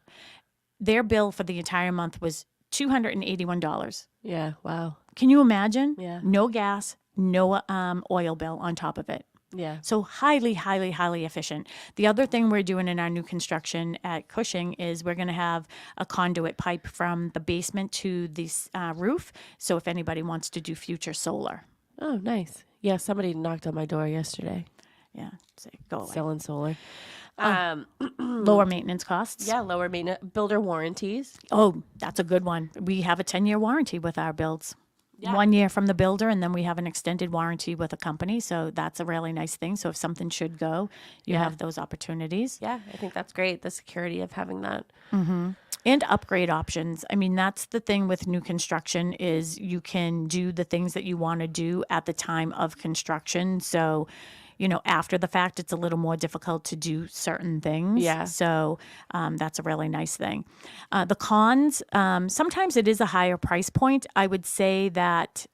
Their bill for the entire month was $281. Yeah. Wow. Can you imagine? Yeah. No gas, no oil bill on top of it. Yeah. So highly, highly, highly efficient. The other thing we're doing in our new construction at Cushing is we're going to have a conduit pipe from the basement to the roof. So if anybody wants to do future solar. Oh, nice. Yeah. Somebody knocked on my door yesterday. Yeah. So go away. Selling solar. Lower maintenance costs. Yeah. Lower maintenance, builder warranties. Oh, that's a good one. We have a 10-year warranty with our builds. Yeah. 1 year from the builder, and then we have an extended warranty with a company. So that's a really nice thing. So if something should go, you have those opportunities. Yeah. I think that's great. The security of having that. And upgrade options. I mean, that's the thing with new construction is you can do the things that you want to do at the time of construction. So, after the fact, it's a little more difficult to do certain things. Yeah. So that's a really nice thing. The cons, sometimes it is a higher price point. I would say that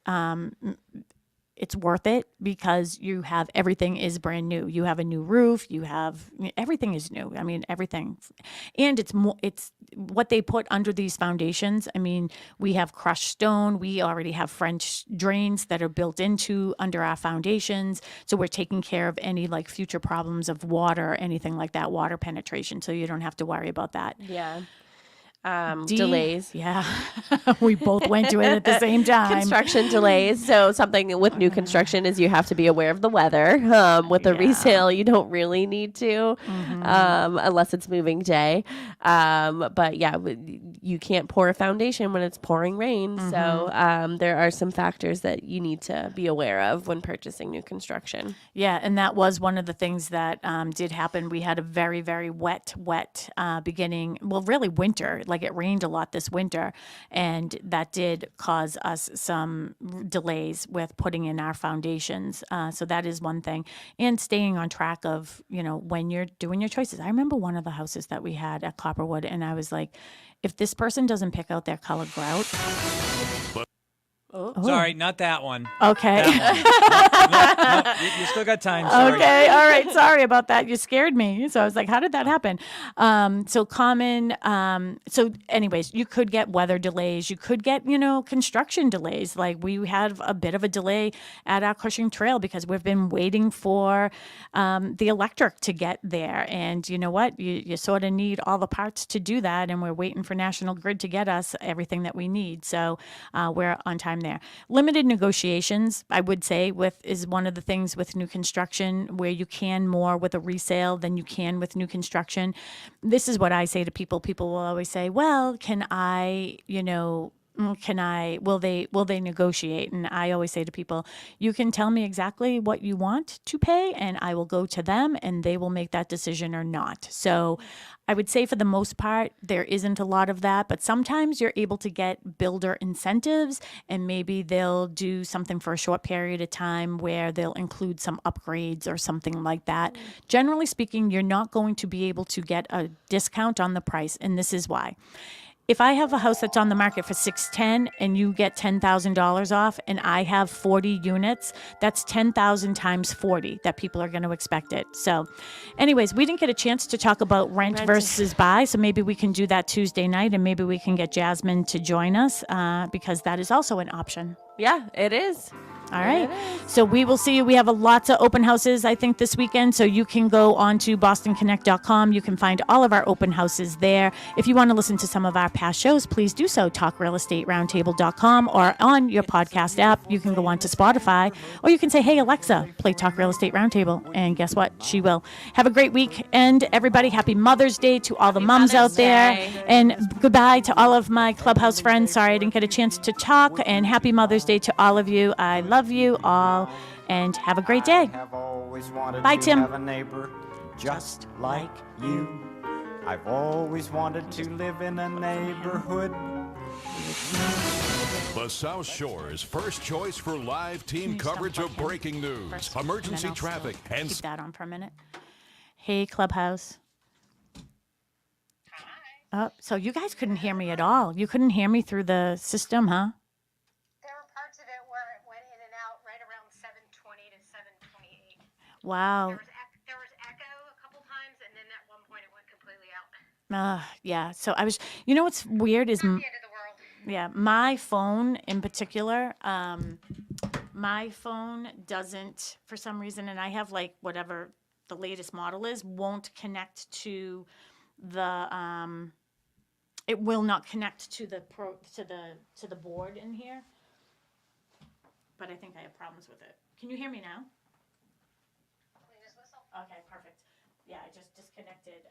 it's worth it because you have everything is brand new. You have a new roof. Everything is new. I mean, everything, and it's what they put under these foundations. I mean, we have crushed stone. We already have French drains that are built under our foundations. So we're taking care of any like future problems of water or anything like that, water penetration. So you don't have to worry about that. Yeah. Delays. Yeah. We both went to it at the same time. Construction delays. So something with new construction is you have to be aware of the weather. With the resale, you don't really need to, unless it's moving day. But yeah, you can't pour a foundation when it's pouring rain. So there are some factors that you need to be aware of when purchasing new construction. Yeah, and that was one of the things that did happen. We had a very, very wet beginning. Well, really winter. Like it rained a lot this winter, and that did cause us some delays with putting in our foundations. So that is one thing, and staying on track of when you're doing your choices. I remember one of the houses that we had at Copperwood, and I was like, if this person doesn't pick out their colored grout. Oh. Sorry, not that one. Okay. That one. No, you still got time. Sorry. Okay. All right. Sorry about that. You scared me. So I was like, how did that happen? So anyways, you could get weather delays. You could get, construction delays. Like we had a bit of a delay at our Cushing Trail because we've been waiting for the electric to get there. And you know what? You sort of need all the parts to do that. And we're waiting for National Grid to get us everything that we need. So we're on time there. Limited negotiations, I would say, is one of the things with new construction where you can more with a resale than you can with new construction. This is what I say to people. People will always say, well, will they negotiate? And I always say to people, you can tell me exactly what you want to pay and I will go to them and they will make that decision or not. So I would say for the most part, there isn't a lot of that, but sometimes you're able to get builder incentives and maybe they'll do something for a short period of time where they'll include some upgrades or something like that. Generally speaking, you're not going to be able to get a discount on the price, and this is why. If I have a house that's on the market for $610 and you get $10,000 off and I have 40 units, that's 10,000 times 40 that people are going to expect it. So anyways, we didn't get a chance to talk about rent versus buy, so maybe we can do that Tuesday night and maybe we can get Jasmine to join us because that is also an option. Yeah, it is. All right. So we will see you. We have lots of open houses, I think, this weekend. So you can go on to bostonconnect.com. You can find all of our open houses there. If you want to listen to some of our past shows, please do so. TalkRealEstateRoundtable.com or on your podcast app. You can go on to Spotify, or you can say, hey, Alexa, play Talk Real Estate Roundtable. And guess what? She will. Have a great week. And everybody, happy Mother's Day to all the moms out there. And goodbye to all of my Clubhouse friends. Sorry I didn't get a chance to talk. And happy Mother's Day to all of you. I love you all, and have a great day. Bye, Tim. Have a neighbor just like you. I've always wanted to live in a neighborhood. The South Shore's first choice for live team coverage of breaking news, emergency traffic, and... Keep that on for a minute. Hey, Clubhouse. Hi. Oh, so you guys couldn't hear me at all. You couldn't hear me through the system, huh? There were parts of it where it went in and out right around 7:20 to 7:28. Wow. There was echo a couple times, and then at one point it went completely out. Yeah. So I was, you know what's weird is, Not the end of the world. yeah, my phone in particular, my phone doesn't, for some reason, and I have like whatever the latest model is, won't connect to the, it will not connect to the to the board in here. But I think I have problems with it. Can you hear me now? Clean as whistle. Okay, perfect. Yeah, I just disconnected.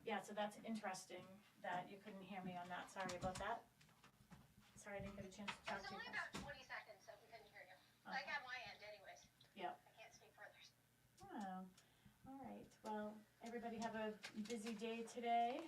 Yeah, so that's interesting that you couldn't hear me on that. Sorry about that. Sorry I didn't get a chance to talk It's to you. only about 20 seconds, so we couldn't hear you. I got my end anyways. Yep. I can't speak further. Oh, all right. Well, everybody have a busy day today.